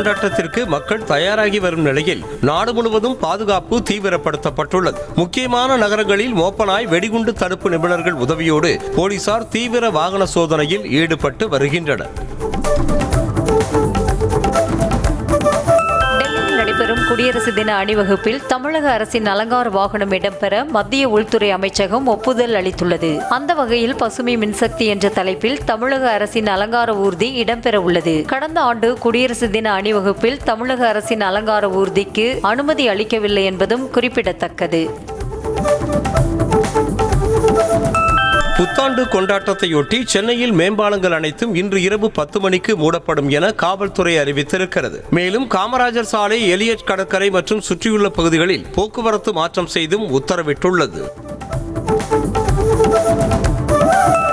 கொண்டாட்டத்திற்கு மக்கள் தயாராகி வரும் நிலையில் நாடு முழுவதும் பாதுகாப்பு தீவிரப்படுத்தப்பட்டுள்ளது. முக்கியமான நகரங்களில் மோப்பனாய் வெடிகுண்டு தடுப்பு நிபுணர்கள் உதவியோடு போலீசார் தீவிர வாகன சோதனையில் ஈடுபட்டு வருகின்றனர். நடைபெறும் குடியரசு தின அணிவகுப்பில் தமிழக அரசின் அலங்கார வாகனம் இடம்பெற மத்திய உள்துறை அமைச்சகம் ஒப்புதல் அளித்துள்ளது. அந்த வகையில் பசுமை மின்சக்தி என்ற தலைப்பில் தமிழக அரசின் அலங்கார ஊர்தி இடம்பெற உள்ளது. கடந்த ஆண்டு குடியரசு தின அணிவகுப்பில் தமிழக அரசின் அலங்கார ஊர்திக்கு அனுமதி அளிக்கவில்லை என்பதும் குறிப்பிடத்தக்கது. புத்தாண்டு கொண்டாட்டத்தையொட்டி சென்னையில் மேம்பாலங்கள் அனைத்தும் இன்று இரவு 10 மணிக்கு மூடப்படும் என காவல்துறை அறிவித்திருக்கிறது. மேலும் காமராஜர் சாலை, எலியட் கடற்கரை மற்றும் சுற்றியுள்ள பகுதிகளில் போக்குவரத்து மாற்றம் செய்தும் உத்தரவிட்டுள்ளது.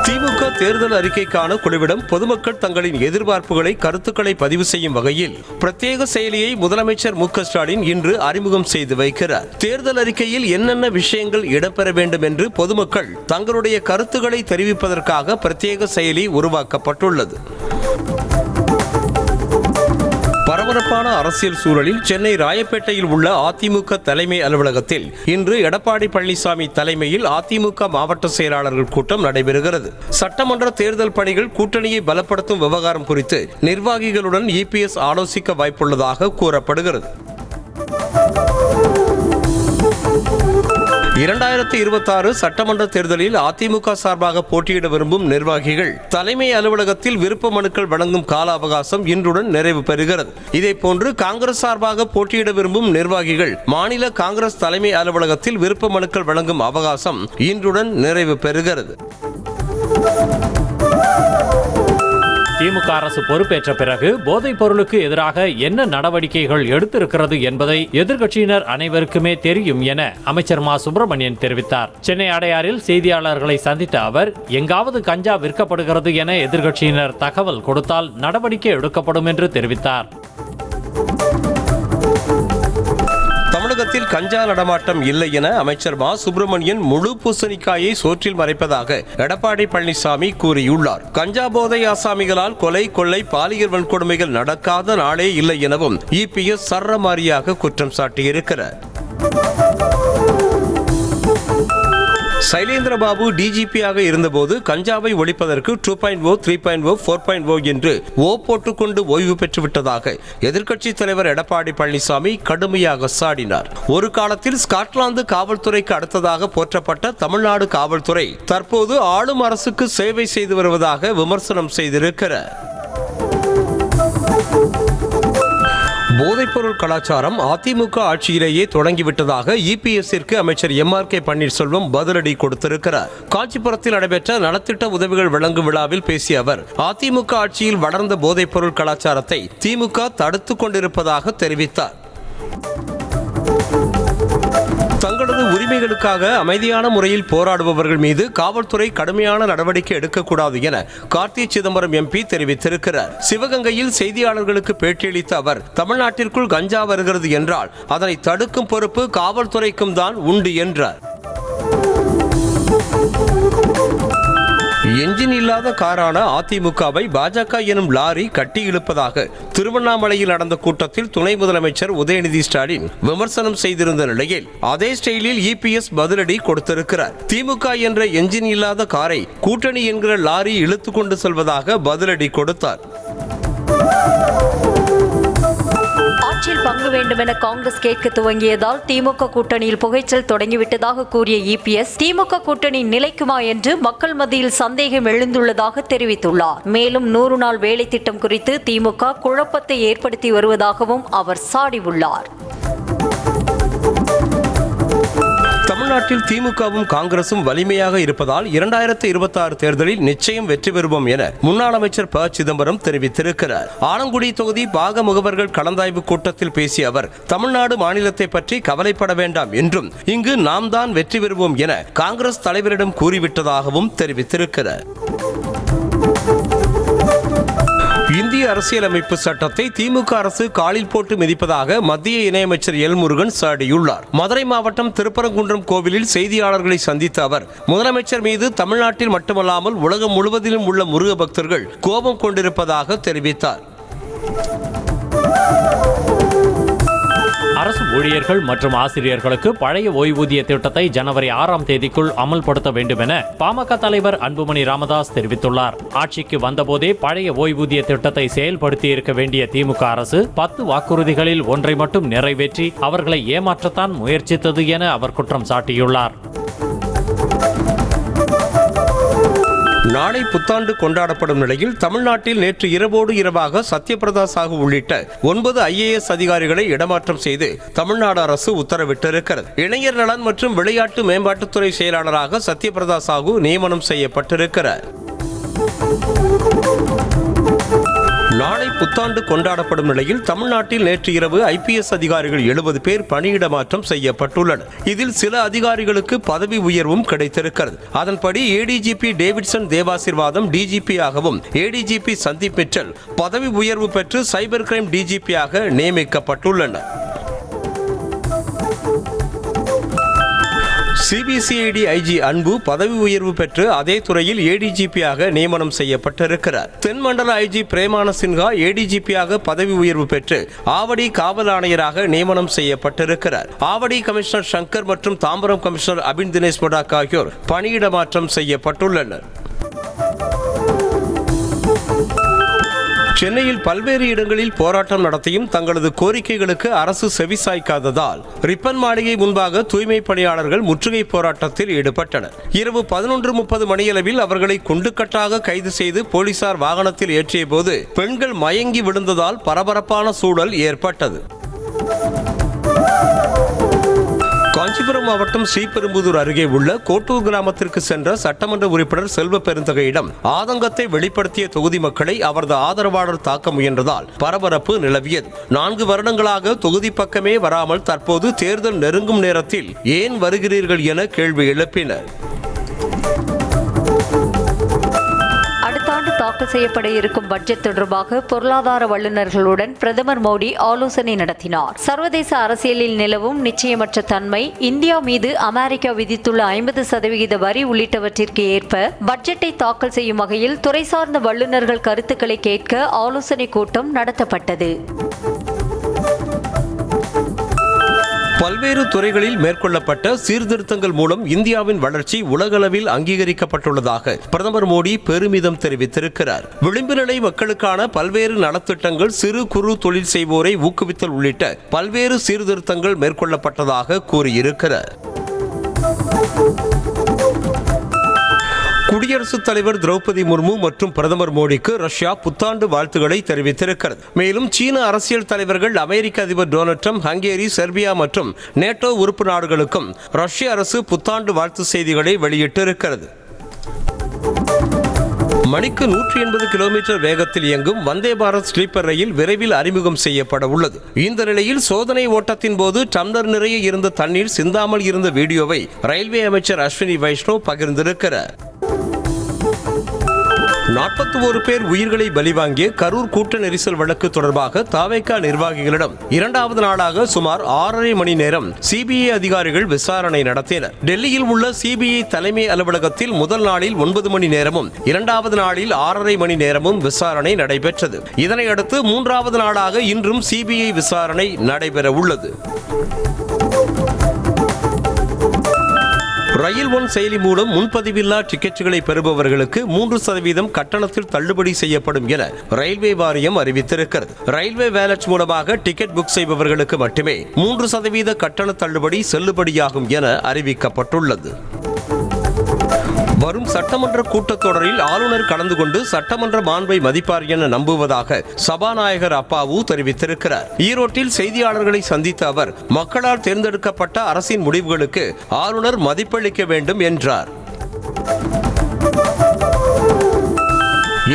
திமுக தேர்தல் அறிக்கைக்கான குழுவிடம் பொதுமக்கள் தங்களின் எதிர்பார்ப்புகளை, கருத்துக்களை பதிவு செய்யும் வகையில் பிரத்யேக செயலியை முதலமைச்சர் மு.க.ஸ்டாலின் இன்று அறிமுகம் செய்து வைக்கிறார். தேர்தல் அறிக்கையில் என்னென்ன விஷயங்கள் இடம்பெற வேண்டும் என்று பொதுமக்கள் தங்களுடைய கருத்துக்களை தெரிவிப்பதற்காக பிரத்யேக செயலி உருவாக்கப்பட்டுள்ளது. பரபரப்பான அரசியல் சூழலில் சென்னை ராயப்பேட்டையில் உள்ள அதிமுக தலைமை அலுவலகத்தில் இன்று எடப்பாடி பழனிசாமி தலைமையில் அதிமுக மாவட்ட செயலாளர்கள் கூட்டம் நடைபெறுகிறது. சட்டமன்ற தேர்தல் பணிகள், கூட்டணியை பலப்படுத்தும் விவகாரம் குறித்து நிர்வாகிகளுடன் EPS ஆலோசிக்க வாய்ப்புள்ளதாக கூறப்படுகிறது. 2026 சட்டமன்ற தேர்தலில் அதிமுக சார்பாக போட்டியிட விரும்பும் நிர்வாகிகள் தலைமை அலுவலகத்தில் விருப்ப மனுக்கள் வழங்கும் கால அவகாசம் இன்றுடன் நிறைவு பெறுகிறது. இதேபோன்று காங்கிரஸ் சார்பாக போட்டியிட விரும்பும் நிர்வாகிகள் மாநில காங்கிரஸ் தலைமை அலுவலகத்தில் விருப்ப மனுக்கள் வழங்கும் அவகாசம் இன்றுடன் நிறைவு பெறுகிறது. திமுக அரசு பொறுப்பேற்ற பிறகு போதைப் பொருளுக்கு எதிராக என்ன நடவடிக்கைகள் எடுத்திருக்கிறது என்பதை எதிர்க்கட்சியினர் அனைவருக்குமே தெரியும் என அமைச்சர் மா. சுப்பிரமணியன் தெரிவித்தார். சென்னை அடையாறில் செய்தியாளர்களை சந்தித்த அவர், எங்காவது கஞ்சா விற்கப்படுகிறது என எதிர்க்கட்சியினர் தகவல் கொடுத்தால் நடவடிக்கை எடுக்கப்படும் என்று தெரிவித்தார். தமிழகத்தில் கஞ்சா நடமாட்டம் இல்லை என அமைச்சர் மா. சுப்பிரமணியன் முழு பூசணிக்காயை சோற்றில் மறைப்பதாக எடப்பாடி பழனிசாமி கூறியுள்ளார். கஞ்சா போதை ஆசாமிகளால் கொலை, கொள்ளை, பாலியல் வன்கொடுமைகள் நடக்காத நாளே இல்லை எனவும் EPS சரமாரியாக குற்றம் சாட்டியிருக்கிறார். சைலேந்திரபாபு DGP-யாக இருந்தபோது கஞ்சாவை ஒழிப்பதற்கு 2.0, 3.0, 4.0 என்று போட்டுக்கொண்டு ஓய்வு பெற்றுவிட்டதாக எதிர்க்கட்சி தலைவர் எடப்பாடி பழனிசாமி கடுமையாக சாடினார். ஒரு காலத்தில் ஸ்காட்லாந்து காவல்துறைக்கு அடுத்ததாக போற்றப்பட்ட தமிழ்நாடு காவல்துறை தற்போது ஆளும் அரசுக்கு சேவை செய்து வருவதாக விமர்சனம் செய்திருக்கிறார். போதைப்பொருள் கலாச்சாரம் அதிமுக ஆட்சியிலேயே தொடங்கிவிட்டதாக EPS-ற்கு அமைச்சர் MRK பன்னீர்செல்வம் பதிலடி கொடுத்திருக்கிறார். காஞ்சிபுரத்தில் நடைபெற்ற நலத்திட்ட உதவிகள் வழங்கும் விழாவில் பேசிய அவர், அதிமுக ஆட்சியில் வளர்ந்த போதைப்பொருள் கலாச்சாரத்தை திமுக தடுத்துக் கொண்டிருப்பதாக தெரிவித்தார். தங்களது உரிமைகளுக்காக அமைதியான முறையில் போராடுபவர்கள் மீது காவல்துறை கடுமையான நடவடிக்கை எடுக்கக்கூடாது என கார்த்தி சிதம்பரம் MP தெரிவித்திருக்கிறார். சிவகங்கையில் செய்தியாளர்களுக்கு பேட்டியளித்த அவர், தமிழ்நாட்டிற்குள் கஞ்சா வருகிறது என்றால் அதனை தடுக்கும் பொறுப்பு காவல்துறைக்கும் தான் உண்டு என்றார். என்ஜின் இல்லாத காரான அதிமுகவை பாஜக எனும் லாரி கட்டி இழுப்பதாக திருவண்ணாமலையில் நடந்த கூட்டத்தில் துணை முதலமைச்சர் உதயநிதி ஸ்டாலின் விமர்சனம் செய்திருந்த நிலையில் அதே ஸ்டைலில் EPS பதிலடி கொடுத்திருக்கிறார். திமுக என்ற என்ஜின் இல்லாத காரை கூட்டணி என்கிற லாரி இழுத்து கொண்டு செல்வதாக பதிலடி கொடுத்தார். ஆட்சியில் பங்கு வேண்டும் என காங்கிரஸ் கேட்க துவங்கியதால் திமுக கூட்டணியில் புகைச்சல் தொடங்கிவிட்டதாக கூறிய EPS, திமுக கூட்டணி நிலைக்குமா என்று மக்கள் மத்தியில் சந்தேகம் எழுந்துள்ளதாக தெரிவித்துள்ளார். மேலும் 100 நாள் வேலை திட்டம் குறித்து திமுக குழப்பத்தை ஏற்படுத்தி வருவதாகவும் அவர் சாடியுள்ளார். தமிழ்நாட்டில் திமுகவும் காங்கிரசும் வலிமையாக இருப்பதால் 2026 தேர்தலில் நிச்சயம் வெற்றி பெறுவோம் என முன்னாள் அமைச்சர் ப. சிதம்பரம் தெரிவித்திருக்கிறார். ஆலங்குடி தொகுதி பாக முகவர்கள் கலந்தாய்வு கூட்டத்தில் பேசிய அவர், தமிழ்நாடு மாநிலத்தை பற்றி கவலைப்பட வேண்டாம் என்றும் இங்கு நாம் தான் வெற்றி பெறுவோம் என காங்கிரஸ் தலைவரிடம் கூறிவிட்டதாகவும் தெரிவித்திருக்கிறார். இந்திய அரசியலமைப்பு சட்டத்தை திமுக அரசு காலில் போட்டு மிதிப்பதாக மத்திய இணையமைச்சர் எல். முருகன் சாடியுள்ளார். மதுரை மாவட்டம் திருப்பரங்குன்றம் கோவிலில் செய்தியாளர்களை சந்தித்த அவர், முதலமைச்சர் மீது தமிழ்நாட்டில் மட்டுமல்லாமல் உலகம் முழுவதிலும் உள்ள முருக பக்தர்கள் கோபம் கொண்டிருப்பதாக தெரிவித்தார். அரசு ஊழியர்கள் மற்றும் ஆசிரியர்களுக்கு பழைய ஓய்வூதிய திட்டத்தை ஜனவரி 6ஆம் தேதிக்குள் அமல்படுத்த வேண்டும் என பாமக தலைவர் அன்புமணி ராமதாஸ் தெரிவித்துள்ளார். ஆட்சிக்கு வந்தபோதே பழைய ஓய்வூதிய திட்டத்தை செயல்படுத்தி இருக்க வேண்டிய திமுக அரசு 10 வாக்குறுதிகளில் ஒன்றை மட்டும் நிறைவேற்றி அவர்களை ஏமாற்றத்தான் முயற்சித்தது என அவர் குற்றம் சாட்டியுள்ளார். நாளை புத்தாண்டு கொண்டாடப்படும் நிலையில் தமிழ்நாட்டில் நேற்று இரவோடு இரவாக சத்யபிரதா சாஹூ உள்ளிட்ட 9 IAS அதிகாரிகளை இடமாற்றம் செய்து தமிழ்நாடு அரசு உத்தரவிட்டிருக்கிறது. இளைஞர் நலன் மற்றும் விளையாட்டு மேம்பாட்டுத்துறை செயலாளராக சத்யபிரதா சாஹூ நியமனம் செய்யப்பட்டிருக்கிறார். நாளை புத்தாண்டு கொண்டாடப்படும் நிலையில் தமிழ்நாட்டில் நேற்று இரவு IPS அதிகாரிகள் 70 பேர் பணியிட மாற்றம் செய்யப்பட்டுள்ளனர். இதில் சில அதிகாரிகளுக்கு பதவி உயர்வும் கிடைத்திருக்கிறது. அதன்படி ADGP டேவிட்சன் தேவாசீர்வாதம் DGP ஆகவும், ADGP சந்தீப் மிட்டல் பதவி உயர்வு பெற்று சைபர் கிரைம் DGP ஆக நியமிக்கப்பட்டுள்ளனர். CBCID IG அன்பு பதவி உயர்வு பெற்று அதே துறையில் ADGP ஆக நியமனம் செய்யப்பட்டிருக்கிறார். தென்மண்டல IG பிரேமான சின்ஹா ADGP ஆக பதவி உயர்வு பெற்று ஆவடி காவல் ஆணையராக நியமனம் செய்யப்பட்டிருக்கிறார். ஆவடி கமிஷனர் சங்கர் மற்றும் தாம்பரம் கமிஷனர் அபின் தினேஷ் மொடாக் ஆகியோர் பணியிட மாற்றம் செய்யப்பட்டுள்ளனர். சென்னையில் பல்வேறு இடங்களில் போராட்டம் நடத்தியும் தங்களது கோரிக்கைகளுக்கு அரசு செவிசாய்க்காததால் ரிப்பன் மாளிகை முன்பாக தூய்மை பணியாளர்கள் முற்றுகை போராட்டத்தில் ஈடுபட்டனர். இரவு 11:30 மணியளவில் அவர்களை குண்டுக்கட்டாக கைது செய்து போலீசார் வாகனத்தில் ஏற்றிய போது பெண்கள் மயங்கி விழுந்ததால் பரபரப்பான சூழல் ஏற்பட்டது. காஞ்சிபுரம் மாவட்டம் ஸ்ரீபெரும்புதூர் அருகே உள்ள கோட்டூர் கிராமத்திற்கு சென்ற சட்டமன்ற உறுப்பினர் செல்வ பெருந்தகையிடம் ஆதங்கத்தை வெளிப்படுத்திய தொகுதி மக்களை அவரது ஆதரவாளர் தாக்க முயன்றதால் பரபரப்பு நிலவியது. 4 வருடங்களாக தொகுதி பக்கமே வராமல் தற்போது தேர்தல் நெருங்கும் நேரத்தில் ஏன் வருகிறீர்கள் என கேள்வி எழுப்பினர். தாக்கல் செய்யப்பட இருக்கும் பட்ஜெட் தொடர்பாக பொருளாதார வல்லுநர்களுடன் பிரதமர் மோடி ஆலோசனை நடத்தினார். சர்வதேச அரசியலில் நிலவும் நிச்சயமற்ற தன்மை, இந்தியா மீது அமெரிக்கா விதித்துள்ள 50% வரி உள்ளிட்டவற்றிற்கு ஏற்ப பட்ஜெட்டை தாக்கல் செய்யும் வகையில் துறை சார்ந்த வல்லுநர்கள் கருத்துக்களை கேட்க ஆலோசனை கூட்டம் நடத்தப்பட்டது. பல்வேறு துறைகளில் மேற்கொள்ளப்பட்ட சீர்திருத்தங்கள் மூலம் இந்தியாவின் வளர்ச்சி உலகளவில் அங்கீகரிக்கப்பட்டுள்ளதாக பிரதமர் மோடி பெருமிதம் தெரிவித்திருக்கிறார். விளிம்பு நிலை மக்களுக்கான பல்வேறு நலத்திட்டங்கள், சிறு குறு தொழில் செய்வோரை ஊக்குவித்தல் உள்ளிட்ட பல்வேறு சீர்திருத்தங்கள் மேற்கொள்ளப்பட்டதாக கூறியிருக்கிறார். குடியரசுத் தலைவர் திரௌபதி முர்மு மற்றும் பிரதமர் மோடிக்கு ரஷ்யா புத்தாண்டு வாழ்த்துக்களை தெரிவித்திருக்கிறது. மேலும் சீன அரசியல் தலைவர்கள், அமெரிக்க அதிபர் டொனால்ட் ட்ரம்ப், ஹங்கேரி, செர்பியா மற்றும் நேட்டோ உறுப்பு நாடுகளுக்கும் ரஷ்ய அரசு புத்தாண்டு வாழ்த்து செய்திகளை வெளியிட்டிருக்கிறது. மணிக்கு 180 கிலோமீட்டர் வேகத்தில் இயங்கும் வந்தே பாரத் ஸ்லீப்பர் ரயில் விரைவில் அறிமுகம் செய்யப்பட உள்ளது. இந்த நிலையில் சோதனை ஓட்டத்தின் போது டம்ளர் நிறைய இருந்த தண்ணீர் சிந்தாமல் இருந்த வீடியோவை ரயில்வே அமைச்சர் அஸ்வினி வைஷ்ணவ் பகிர்ந்திருக்கிறார். 41 பேர் உயிர்களை பலிவாங்கிய கரூர் கூட்ட நெரிசல் வழக்கு தொடர்பாக தாவேகா நிர்வாகிகளிடம் 2வது நாளாக சுமார் 6.5 மணி நேரம் CBI அதிகாரிகள் விசாரணை நடத்தினர். டெல்லியில் உள்ள CBI தலைமை அலுவலகத்தில் முதல் நாளில் 9 மணி நேரமும் 2வது நாளில் 6.5 மணி நேரமும் விசாரணை நடைபெற்றது. இதனையடுத்து 3வது நாளாக இன்றும் CBI விசாரணை நடைபெற உள்ளது. ரயில் ஒன் செயலி மூலம் முன்பதிவில்லா டிக்கெட்டுகளை பெறுபவர்களுக்கு 3% கட்டணத்தில் தள்ளுபடி செய்யப்படும் என ரயில்வே வாரியம் அறிவித்திருக்கிறது. ரயில்வே வேலட் மூலமாக டிக்கெட் புக் செய்பவர்களுக்கு மட்டுமே 3% கட்டண தள்ளுபடி செல்லுபடியாகும் என அறிவிக்கப்பட்டுள்ளது. வரும் சட்டமன்ற கூட்டத்தொடரில் ஆளுநர் கலந்து கொண்டு சட்டமன்ற மாண்பை மதிப்பார் என நம்புவதாக சபாநாயகர் அப்பாவு தெரிவித்திருக்கிறார். ஈரோட்டில் செய்தியாளர்களை சந்தித்த அவர், மக்களால் தேர்ந்தெடுக்கப்பட்ட அரசின் முடிவுகளுக்கு ஆளுநர் மதிப்பளிக்க வேண்டும் என்றார்.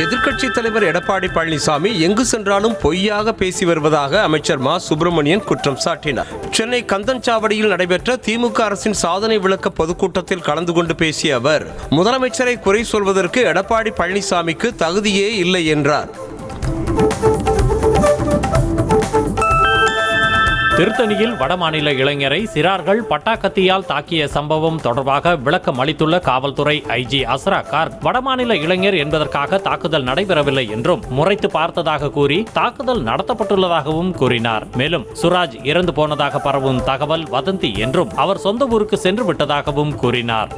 எதிர்க்கட்சித் தலைவர் எடப்பாடி பழனிசாமி எங்கு சென்றாலும் பொய்யாக பேசி வருவதாக அமைச்சர் மா சுப்பிரமணியன் குற்றம் சாட்டினார். சென்னை கந்தன்சாவடியில் நடைபெற்ற திமுக அரசின் சாதனை விளக்க பொதுக்கூட்டத்தில் கலந்து கொண்டு பேசிய அவர், முதலமைச்சரை குறை சொல்வதற்கு எடப்பாடி பழனிசாமிக்கு தகுதியே இல்லை என்றார். திருத்தணியில் வடமாநில இளைஞரை சிறார்கள் பட்டாக்கத்தியால் தாக்கிய சம்பவம் தொடர்பாக விளக்கம் அளித்துள்ள காவல்துறை ஐஜி அஸ்ரா கார்க், வடமாநில இளைஞர் என்பதற்காக தாக்குதல் நடைபெறவில்லை என்றும் முறைத்து பார்த்ததாக கூறி தாக்குதல் நடத்தப்பட்டுள்ளதாகவும் கூறினார். மேலும் சுராஜ் இறந்து போனதாக பரவும் தகவல் வதந்தி என்றும் அவர் சொந்த ஊருக்கு சென்று விட்டதாகவும் கூறினார்.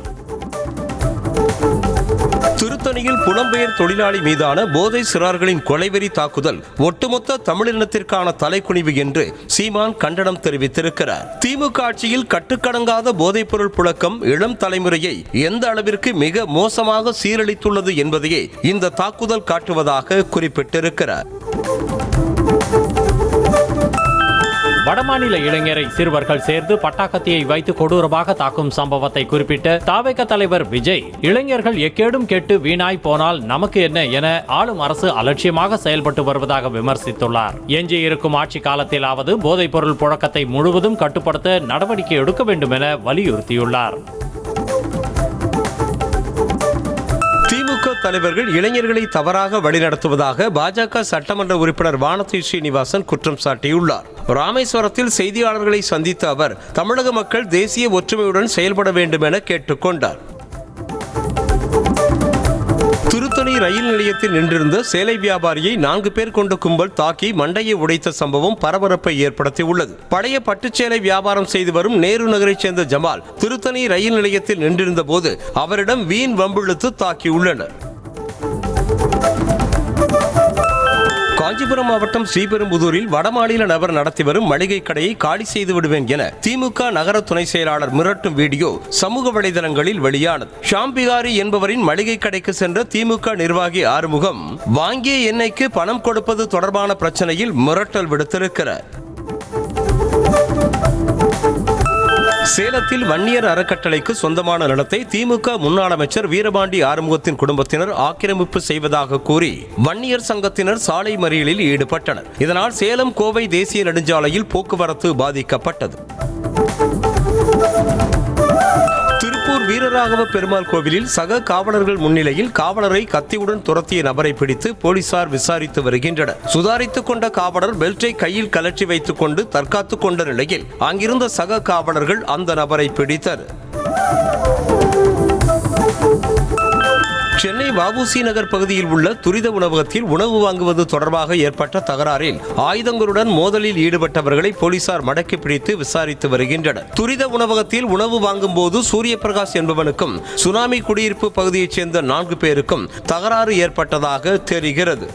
திருத்தணியில் புலம்பெயர் தொழிலாளி மீதான போதை சிறார்களின் கொலைவெறி தாக்குதல் ஒட்டுமொத்த தமிழினத்திற்கான தலைக்குனிவு என்று சீமான் கண்டனம் தெரிவித்திருக்கிறார். திமுக ஆட்சியில் கட்டுக்கடங்காத போதைப்பொருள் புழக்கம் இளம் தலைமுறையை எந்த அளவிற்கு மிக மோசமாக சீரழித்துள்ளது என்பதையே இந்த தாக்குதல் காட்டுவதாக குறிப்பிட்டிருக்கிறார். வடமாநில இளைஞரை சிறுவர்கள் சேர்ந்து பட்டாக்கத்தியை வைத்து கொடூரமாக தாக்கும் சம்பவத்தை குறிப்பிட்ட தாவேக தலைவர் விஜய், இளைஞர்கள் எக்கேடும் கெட்டு வீணாய் போனால் நமக்கு என்ன என ஆளும் அரசு அலட்சியமாக செயல்பட்டு வருவதாக விமர்சித்துள்ளார். எஞ்சியிருக்கும் ஆட்சி காலத்திலாவது போதைப் பொருள் புழக்கத்தை முழுவதும் கட்டுப்படுத்த நடவடிக்கை எடுக்க வேண்டும் என வலியுறுத்தியுள்ளார். திமுக தலைவர்கள் இளைஞர்களை தவறாக வழிநடத்துவதாக பாஜக சட்டமன்ற உறுப்பினர் வானதி ஸ்ரீனிவாசன் குற்றம் சாட்டியுள்ளார். ராமேஸ்வரத்தில் செய்தியாளர்களை சந்தித்த அவர் தமிழக மக்கள் தேசிய ஒற்றுமையுடன் செயல்பட வேண்டும் என கேட்டுக்கொண்டார். திருத்தணி ரயில் நிலையத்தில் நின்றிருந்த சேலை வியாபாரியை 4 பேர் கொண்ட கும்பல் தாக்கி மண்டையை உடைத்த சம்பவம் பரபரப்பை ஏற்படுத்தியுள்ளது. பழைய பட்டுச்சேலை வியாபாரம் செய்து வரும் நேரு நகரைச் சேர்ந்த ஜமால் திருத்தணி ரயில் நிலையத்தில் நின்றிருந்த போது அவரிடம் வீண் வம்பிழுத்து தாக்கியுள்ளனர். காஞ்சிபுரம் மாவட்டம் ஸ்ரீபெரும்புதூரில் வடமாநில நபர் நடத்தி வரும் மளிகை கடையை காலி செய்து விடுவேன் என திமுக நகர துணை செயலாளர் மிரட்டும் வீடியோ சமூக வலைதளங்களில் வெளியானது. ஷாம் பிகாரி என்பவரின் மளிகை கடைக்கு சென்ற திமுக நிர்வாகி ஆறுமுகம் வாங்கிய எண்ணெய்க்கு பணம் கொடுப்பது தொடர்பான பிரச்சனையில் மிரட்டல் விடுத்திருக்கிறார். சேலத்தில் வன்னியர் அறக்கட்டளைக்கு சொந்தமான நிலத்தை திமுக முன்னாள் அமைச்சர் வீரபாண்டி ஆறுமுகத்தின் குடும்பத்தினர் ஆக்கிரமிப்பு செய்வதாக கூறி வன்னியர் சங்கத்தினர் சாலை மறியலில் ஈடுபட்டனர். இதனால் சேலம் கோவை தேசிய நெடுஞ்சாலையில் போக்குவரத்து பாதிக்கப்பட்டது. திருப்பூர் வீரராகவ பெருமாள் கோவிலில் சக காவலர்கள் முன்னிலையில் காவலரை கத்தியுடன் துரத்திய நபரை பிடித்து போலீசார் விசாரித்து வருகின்றனர். சுதாரித்துக் கொண்ட காவலர் பெல்ட்டை கையில் கலற்றி வைத்துக் கொண்டு தற்காத்துக் கொண்ட நிலையில் அங்கிருந்த சக காவலர்கள் அந்த நபரை பிடித்தனர். சென்னை வஉசி நகர் பகுதியில் உள்ள துரித உணவகத்தில் உணவு வாங்குவது தொடர்பாக ஏற்பட்ட தகராறில் ஆயுதங்களுடன் மோதலில் ஈடுபட்டவர்களை போலீசார் மடக்கி பிடித்து விசாரித்து வருகின்றனர். துரித உணவகத்தில் உணவு வாங்கும் போது சூரியபிரகாஷ் என்பவனுக்கும் சுனாமி குடியிருப்பு பகுதியைச் சேர்ந்த 4 பேருக்கும் தகராறு ஏற்பட்டதாக தெரிகிறது.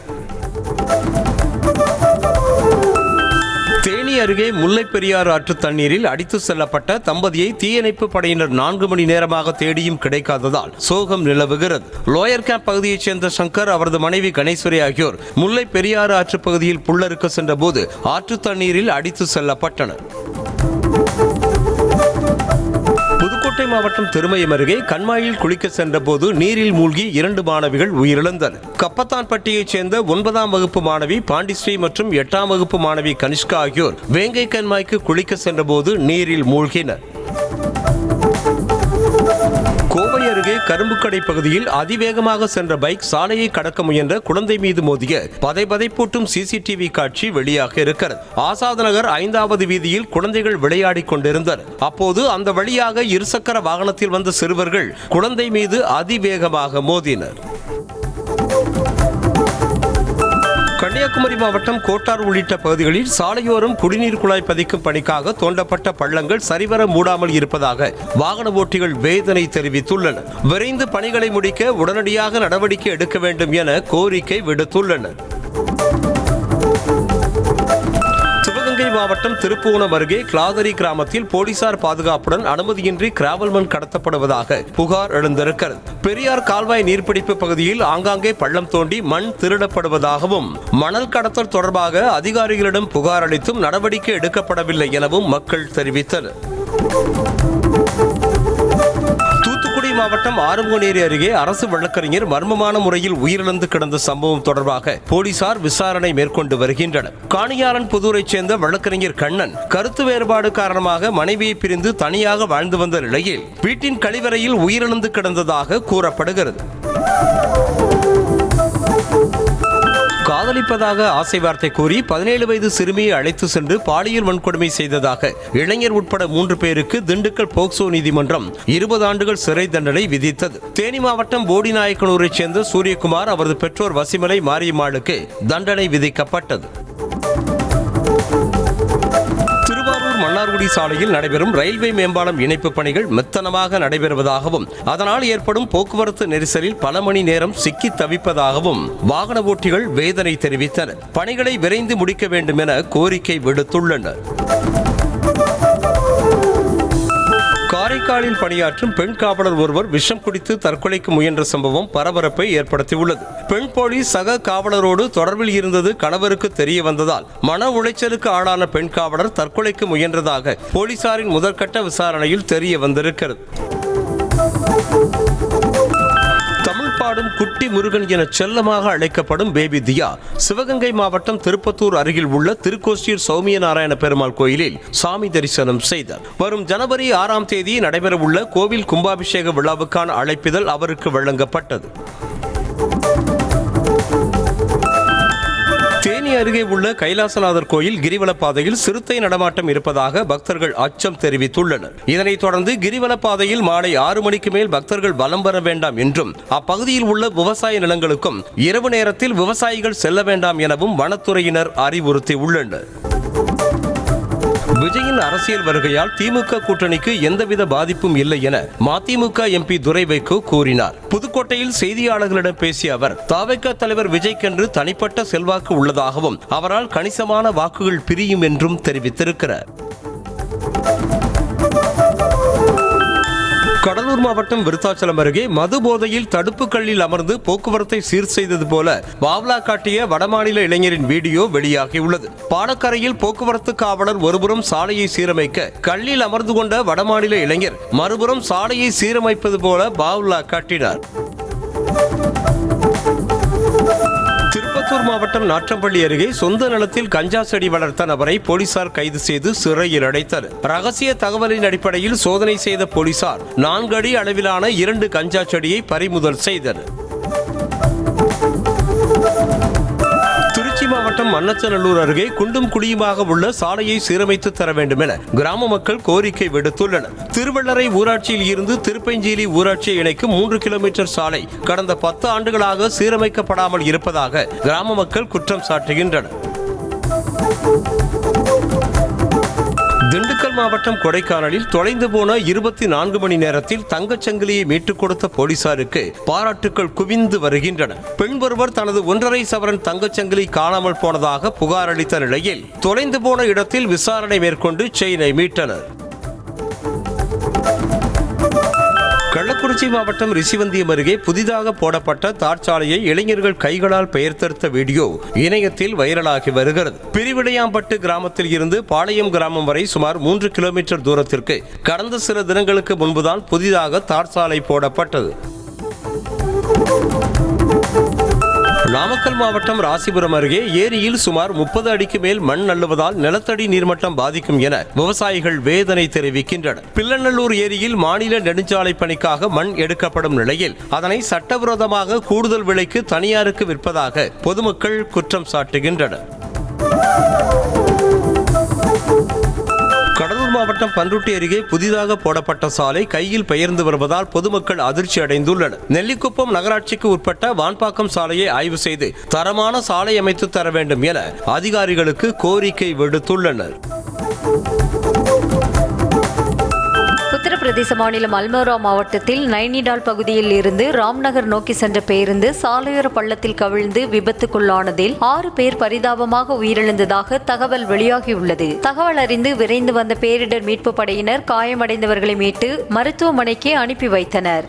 தேனி அருகே முல்லை பெரியாறு ஆற்று தண்ணீரில் அடித்து செல்லப்பட்ட தம்பதியை தீயணைப்பு படையினர் 4 மணி நேரமாக தேடியும் கிடைக்காததால் சோகம் நிலவுகிறது. லோயர் கேம்ப் பகுதியைச் சேர்ந்த சங்கர், அவரது மனைவி கணேஸ்வரி ஆகியோர் முல்லை பெரியாறு ஆற்று பகுதியில் புல்லறுக்க சென்ற போது ஆற்று தண்ணீரில் அடித்து செல்லப்பட்டனர். புதுக்கோட்டை மாவட்டம் திருமயம் அருகே கண்மாயில் குளிக்க சென்ற போது நீரில் மூழ்கி 2 மாணவிகள் உயிரிழந்தனர். கப்பத்தான்பட்டியைச் சேர்ந்த 9ஆம் வகுப்பு மாணவி பாண்டிஸ்ரீ மற்றும் 8ஆம் வகுப்பு மாணவி கனிஷ்கா ஆகியோர் வேங்கை கண்மாய்க்கு குளிக்க சென்ற போது நீரில் மூழ்கினர். கோவை அருகே கரும்புக்கடை பகுதியில் அதிவேகமாக சென்ற பைக் சாலையை கடக்க முயன்ற குழந்தை மீது மோதிய பதைபதைப்பூட்டும் சிசிடிவி காட்சி வெளியாக இருக்கிறது. ஆசாத் நகர் 5வது வீதியில் குழந்தைகள் விளையாடிக் கொண்டிருந்தனர். அப்போது அந்த வழியாக இருசக்கர வாகனத்தில் வந்த சிறுவர்கள் குழந்தை மீது அதிவேகமாக மோதினர். கன்னியாகுமரி மாவட்டம் கோட்டார் உள்ளிட்ட பகுதிகளில் சாலையோரம் குடிநீர் குழாய் பதிக்கும் பணிக்காக தோண்டப்பட்ட பள்ளங்கள் சரிவர மூடாமல் இருப்பதாக வாகன ஓட்டிகள் வேதனை தெரிவித்துள்ளனர். விரைந்து பணிகளை முடிக்க உடனடியாக நடவடிக்கை எடுக்க வேண்டும் என கோரிக்கை விடுத்துள்ளனர். சிவகங்கை மாவட்டம் திருப்புவனம் அருகே கிளாதரி கிராமத்தில் போலீசார் பாதுகாப்புடன் அனுமதியின்றி கிராவல் மண் கடத்தப்படுவதாக புகார் எழுந்திருக்கிறது. பெரியார் கால்வாய் நீர்பிடிப்பு பகுதியில் ஆங்காங்கே பள்ளம் தோண்டி மண் திருடப்படுவதாகவும் மணல் கடத்தல் தொடர்பாக அதிகாரிகளிடம் புகார் அளித்தும் நடவடிக்கை எடுக்கப்படவில்லை எனவும் மக்கள் தெரிவித்தனர். மாவட்டம் ஆறுமுகநேரி அருகே அரசு வழக்கறிஞர் மர்மமான முறையில் உயிரிழந்து கிடந்த சம்பவம் தொடர்பாக போலீசார் விசாரணை மேற்கொண்டு வருகின்றனர். காணியாரன் புதூரைச் சேர்ந்த வழக்கறிஞர் கண்ணன் கருத்து வேறுபாடு காரணமாக மனைவியை பிரிந்து தனியாக வாழ்ந்து வந்த நிலையில் வீட்டின் கழிவறையில் உயிரிழந்து கிடந்ததாக கூறப்படுகிறது. காதலிப்பதாக ஆசை வார்த்தை கூறி 17 வயது சிறுமியை அழைத்து சென்று பாலியல் வன்கொடுமை செய்ததாக இளைஞர் உட்பட 3 பேருக்கு திண்டுக்கல் போக்சோ நீதிமன்றம் 20 ஆண்டுகள் சிறை தண்டனை விதித்தது. தேனி மாவட்டம் போடிநாயக்கனூரைச் சேர்ந்த சூரியகுமார் அவரது பெற்றோர் வசிமலை மாரியம்மாளுக்கு தண்டனை விதிக்கப்பட்டது. திருவாரூர் மன்னார்குடி சாலையில் நடைபெறும் ரயில்வே மேம்பாலம் இணைப்பு பணிகள் மெத்தனமாக நடைபெறுவதாகவும் அதனால் ஏற்படும் போக்குவரத்து நெரிசலில் பல மணி நேரம் சிக்கி தவிப்பதாகவும் வாகன ஓட்டிகள் வேதனை தெரிவித்தனர். பணிகளை விரைந்து முடிக்க வேண்டும் என கோரிக்கை விடுத்துள்ளனர். காரைக்காலில் பணியாற்றும் பெண் காவலர் ஒருவர் விஷம் குடித்து தற்கொலைக்கு முயன்ற சம்பவம் பரபரப்பை ஏற்படுத்தியுள்ளது. பெண் போலீஸ் சக காவலரோடு தொடர்பில் இருந்தது கணவருக்கு தெரிய வந்ததால் மன உளைச்சலுக்கு ஆளான பெண் காவலர் தற்கொலைக்கு முயன்றதாக போலீசாரின் முதற்கட்ட விசாரணையில் தெரிய வந்திருக்கிறது. தமிழ் பாடும் குட்டி முருகன் என செல்லமாக அழைக்கப்படும் பேபி தியா சிவகங்கை மாவட்டம் திருப்பத்தூர் அருகில் உள்ள திருக்கோஷ்டியூர் சௌமிய நாராயண பெருமாள் கோயிலில் சாமி தரிசனம் செய்தார். வரும் ஜனவரி 6ஆம் தேதி நடைபெறவுள்ள கோவில் கும்பாபிஷேக விழாவுக்கான அழைப்பிதழ் அவருக்கு வழங்கப்பட்டது. தேனி அருகே உள்ள கைலாசநாதர் கோயில் கிரிவல பாதையில் சிறுத்தை நடமாட்டம் இருப்பதாக பக்தர்கள் அச்சம் தெரிவித்துள்ளனர். இதனைத் தொடர்ந்து கிரிவல பாதையில் மாலை 6 மணிக்கு மேல் பக்தர்கள் வலம் வர வேண்டாம் என்றும் அப்பகுதியில் உள்ள விவசாய நிலங்களுக்கும் இரவு நேரத்தில் விவசாயிகள் செல்ல வேண்டாம் எனவும் வனத்துறையினர் அறிவுறுத்தியுள்ளனர். விஜயின் அரசியல் வருகையால் திமுக கூட்டணிக்கு எந்தவித பாதிப்பும் இல்லை என மதிமுக எம்பி துரை வைகோ கூறினார். புதுக்கோட்டையில் செய்தியாளர்களிடம் பேசிய அவர் தவிக தலைவர் விஜய்க்கென்று தனிப்பட்ட செல்வாக்கு உள்ளதாகவும் அவரால் கணிசமான வாக்குகள் பிரியும் என்றும் தெரிவித்திருக்கிறார். கடலூர் மாவட்டம் விருத்தாச்சலம் அருகே மது போதையில் தடுப்பு கல்லில் அமர்ந்து போக்குவரத்தை சீர் செய்தது போல பாவ்லா காட்டிய வடமாநில இளைஞரின் வீடியோ வெளியாகியுள்ளது. பாலக்கரையில் போக்குவரத்து காவலர் ஒருபுறம் சாலையை சீரமைக்க கல்லில் அமர்ந்து கொண்ட வடமாநில இளைஞர் மறுபுறம் சாலையை சீரமைப்பது போல பாவ்லா காட்டினார். திருப்பத்தூர் மாவட்டம் நாற்றம்பள்ளி அருகே சொந்த நிலத்தில் கஞ்சா செடி வளர்த்த நபரை போலீசார் கைது செய்து சிறையில் அடைத்தனர். ரகசிய தகவலின் அடிப்படையில் சோதனை செய்த போலீசார் 4 அடி அளவிலான 2 கஞ்சா செடியை பறிமுதல் செய்தனர். திருச்சி மாவட்டம் மண்ணச்சநல்லூர் அருகே குண்டும் குழியுமாக உள்ள சாலையை சீரமைத்து தர வேண்டும் என கிராம மக்கள் கோரிக்கை விடுத்துள்ளனர். திருவள்ளரை ஊராட்சியில் இருந்து திருப்பஞ்சேரி ஊராட்சியை இணைக்கும் 3 கிலோமீட்டர் சாலை கடந்த 10 ஆண்டுகளாக சீரமைக்கப்படாமல் இருப்பதாக கிராம மக்கள் குற்றம் சாட்டுகின்றனர். திண்டுக்கல் மாவட்டம் கொடைக்கானலில் தொலைந்து போன 24 மணி நேரத்தில் தங்கச்சங்கிலியை மீட்டுக் கொடுத்த போலீசாருக்கு பாராட்டுக்கள் குவிந்து வருகின்றன. பெண் ஒருவர் தனது 1.5 சவரன் தங்கச்சங்கிலி காணாமல் போனதாக புகார் அளித்த நிலையில் தொலைந்து போன இடத்தில் விசாரணை மேற்கொண்டு செயினை மீட்டனர். கள்ளக்குறிச்சி மாவட்டம் ரிஷிவந்தியம் அருகே புதிதாக போடப்பட்ட தார்ச்சாலையை இளைஞர்கள் கைகளால் பெயர்த்தெடுத்த வீடியோ இணையத்தில் வைரலாகி வருகிறது. பிரிவிடையாம்பட்டு கிராமத்தில் இருந்து பாளையம் கிராமம் வரை சுமார் 3 கிலோமீட்டர் தூரத்திற்கு கடந்த சில தினங்களுக்கு முன்புதான் புதிதாக தார்ச்சாலை போடப்பட்டது. நாமக்கல் மாவட்டம் ராசிபுரம் அருகே ஏரியில் சுமார் 30 அடிக்கு மேல் மண் அள்ளுவதால் நிலத்தடி நீர்மட்டம் பாதிக்கும் என விவசாயிகள் வேதனை தெரிவிக்கின்றனர். பிள்ளநல்லூர் ஏரியில் மாநில நெடுஞ்சாலை பணிக்காக மண் எடுக்கப்படும் நிலையில் அதனை சட்டவிரோதமாக கூடுதல் விலைக்கு தனியாருக்கு விற்பதாக பொதுமக்கள் குற்றம் சாட்டுகின்றனர். கடலூர் மாவட்டம் பன்ருட்டி அருகே புதிதாக போடப்பட்ட சாலை கையில் பெயர்ந்து வருவதால் பொதுமக்கள் அதிர்ச்சி அடைந்துள்ளனர். நெல்லிக்குப்பம் நகராட்சிக்கு உட்பட்ட வான்பாக்கம் சாலையை ஆய்வு செய்து தரமான சாலை அமைத்து தர வேண்டும் என அதிகாரிகளுக்கு கோரிக்கை விடுத்துள்ளனர். உத்தரப்பிரதேச மாநிலம் அல்மோரா மாவட்டத்தில் நைனிடால் பகுதியில் இருந்து ராம்நகர் நோக்கி சென்ற பேருந்து சாலையோர பள்ளத்தில் கவிழ்ந்து விபத்துக்குள்ளானதில் 6 பேர் பரிதாபமாக உயிரிழந்ததாக தகவல் வெளியாகியுள்ளது. தகவல் அறிந்து விரைந்து வந்த பேரிடர் மீட்பு படையினர் காயமடைந்தவர்களை மீட்டு மருத்துவமனைக்கு அனுப்பி வைத்தனர்.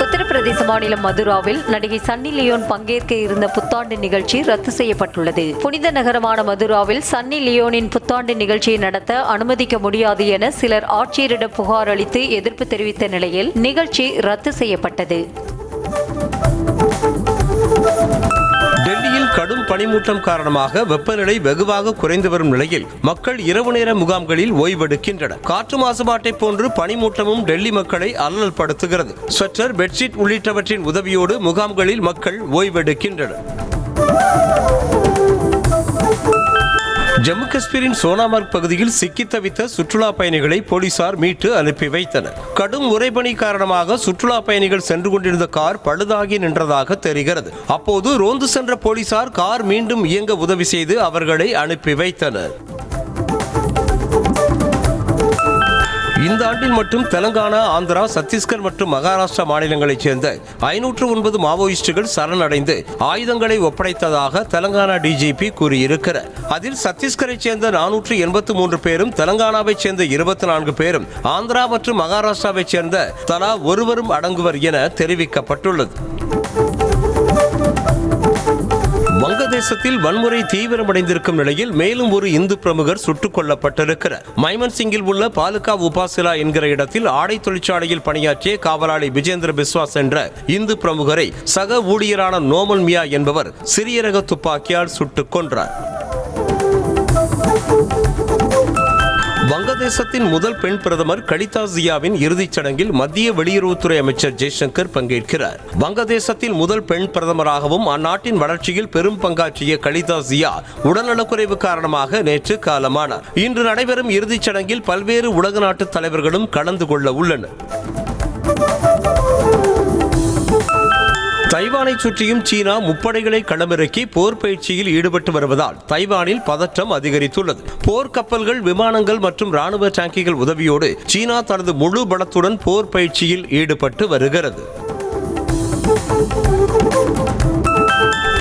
உத்தரப்பிரதேச மாநிலம் மதுராவில் நடிகை சன்னி லியோன் பங்கேற்க இருந்த புத்தாண்டு நிகழ்ச்சி ரத்து செய்யப்பட்டுள்ளது. புனித நகரமான மதுராவில் சன்னி லியோனின் புத்தாண்டு நிகழ்ச்சியை நடத்த அனுமதிக்க முடியாது என சிலர் ஆட்சியரிடம் புகார் அளித்து எதிர்ப்பு தெரிவித்த நிலையில் நிகழ்ச்சி ரத்து செய்யப்பட்டது. டெல்லியில் கடும் பனி பனிமூட்டம் காரணமாக வெப்பநிலை வெகுவாக குறைந்து வரும் நிலையில் மக்கள் இரவு நேர முகாம்களில் ஓய்வெடுக்கின்றனர். காற்று மாசுபாட்டை போன்று பனிமூட்டமும் டெல்லி மக்களை அல்லல் படுத்துகிறது. ஸ்வெட்டர், பெட்ஷீட் உள்ளிட்டவற்றின் உதவியோடு முகாம்களில் மக்கள் ஓய்வெடுக்கின்றனர். ஜம்மு காஷ்மீரின் சோனாமார்க் பகுதியில் சிக்கித் தவித்த சுற்றுலா பயணிகளை போலீசார் மீட்டு அனுப்பி வைத்தனர். கடும் உறைபனி காரணமாக சுற்றுலா பயணிகள் சென்று கொண்டிருந்த கார் பழுதாகி நின்றதாக தெரிகிறது. அப்போது ரோந்து சென்ற போலீசார் கார் மீண்டும் இயங்க உதவி செய்து அவர்களை அனுப்பி வைத்தனர். இந்த ஆண்டில் மட்டும் தெலங்கானா, ஆந்திரா, சத்தீஸ்கர் மற்றும் மகாராஷ்டிரா மாநிலங்களைச் சேர்ந்த 509 மாவோயிஸ்டுகள் சரணடைந்து ஆயுதங்களை ஒப்படைத்ததாக தெலங்கானா டிஜிபி கூறியிருக்கிறார். அதில் சத்தீஸ்கரைச் சேர்ந்த 483 பேரும், தெலங்கானாவைச் சேர்ந்த 24 பேரும், ஆந்திரா மற்றும் மகாராஷ்டிராவைச் சேர்ந்த தலா ஒருவரும் அடங்குவர் என தெரிவிக்கப்பட்டுள்ளது. வங்கதேசத்தில் வன்முறை தீவிரமடைந்திருக்கும் நிலையில் மேலும் ஒரு இந்து பிரமுகர் சுட்டுக் கொல்லப்பட்டிருக்கிறார். மைமன் சிங்கில் உள்ள பாலுகா உபாசிலா என்கிற இடத்தில் ஆடை தொழிற்சாலையில் பணியாற்றிய காவலாளி விஜேந்திர பிஸ்வாஸ் என்ற இந்து பிரமுகரை சக ஊழியரான நோமல் மியா என்பவர் சிறிய ரக துப்பாக்கியால் சுட்டுக் கொன்றார். வங்கதேசத்தின் முதல் பெண் பிரதமர் கலிதா ஜியாவின் இறுதிச் சடங்கில் மத்திய வெளியுறவுத்துறை அமைச்சர் ஜெய்சங்கர் பங்கேற்கிறார். வங்கதேசத்தின் முதல் பெண் பிரதமராகவும் அந்நாட்டின் வளர்ச்சியில் பெரும் பங்காற்றிய கலிதா ஜியா உடல்நலக்குறைவு காரணமாக நேற்று காலமானார். இன்று நடைபெறும் இறுதிச் சடங்கில் பல்வேறு உலக நாட்டு தலைவர்களும் கலந்து கொள்ள உள்ளனர். தைவானை சுற்றியும் சீனா முப்படைகளை களமிறக்கி போர் பயிற்சியில் ஈடுபட்டு வருவதால் தைவானில் பதற்றம் அதிகரித்துள்ளது. போர் கப்பல்கள், விமானங்கள் மற்றும் ராணுவ டாங்கிகள் உதவியோடு சீனா தனது முழு பலத்துடன் போர் பயிற்சியில் ஈடுபட்டு வருகிறது.